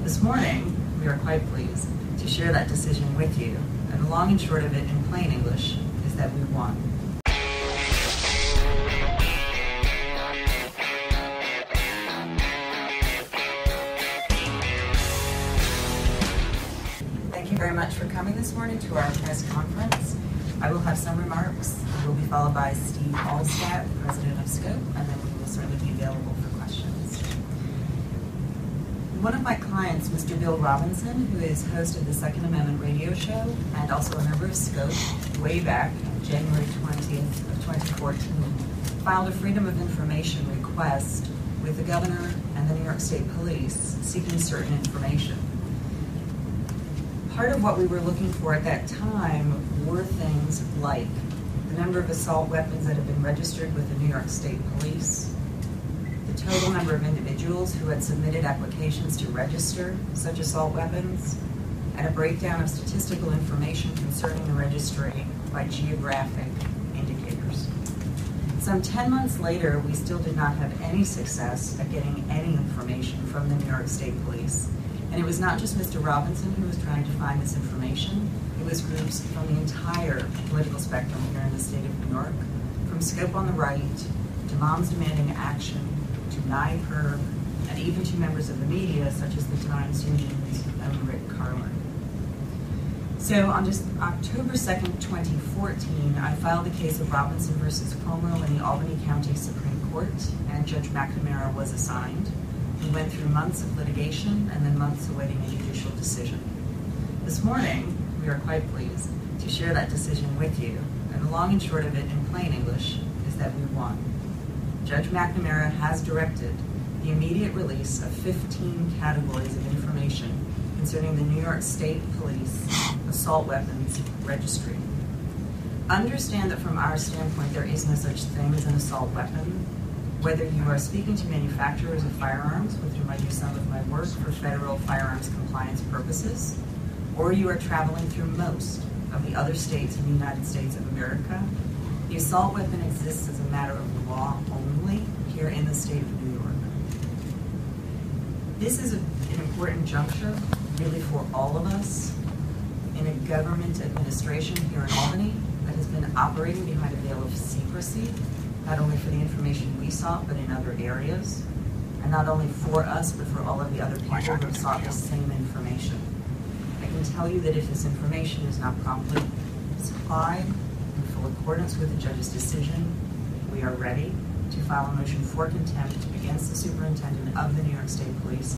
This morning, we are quite pleased to share that decision with you, and the long and short of it in plain English is that we won. Thank you very much for coming this morning to our press conference. I will have some remarks. It will be followed by Steve Alstat, president of Scope, and then we will certainly be available for questions. One of my clients, Mr. Bill Robinson, who is host of the Second Amendment radio show and also a member of Scope, way back January 20th of 2014, filed a Freedom of Information request with the governor and the New York State Police seeking certain information. Part of what we were looking for at that time were things like the number of assault weapons that have been registered with the New York State Police, the total number of individuals who had submitted applications to register such assault weapons, and a breakdown of statistical information concerning the registry by geographic indicators. Some 10 months later, we still did not have any success at getting any information from the New York State Police. And it was not just Mr. Robinson who was trying to find this information. It was groups from the entire political spectrum here in the state of New York, from Scope on the right, to Moms Demanding Action, to NYPIRG, and even to members of the media, such as the Times Union's own Rick Carlin. So on just October 2nd, 2014, I filed the case of Robinson versus Cuomo in the Albany County Supreme Court, and Judge McNamara was assigned. We went through months of litigation and then months awaiting a judicial decision. This morning, we are quite pleased to share that decision with you, and the long and short of it in plain English is that we won. Judge McNamara has directed the immediate release of 15 categories of information concerning the New York State Police assault weapons registry. Understand that from our standpoint, there is no such thing as an assault weapon. Whether you are speaking to manufacturers of firearms, with whom I do some of my work for federal firearms compliance purposes, or you are traveling through most of the other states in the United States of America, the assault weapon exists as a matter of law only here in the state of New York. This is an important juncture, really, for all of us in a government administration here in Albany that has been operating behind a veil of secrecy, not only for the information we sought, but in other areas, and not only for us, but for all of the other people who have sought the same information. I can tell you that if this information is not promptly supplied in full accordance with the judge's decision, we are ready to file a motion for contempt against the superintendent of the New York State Police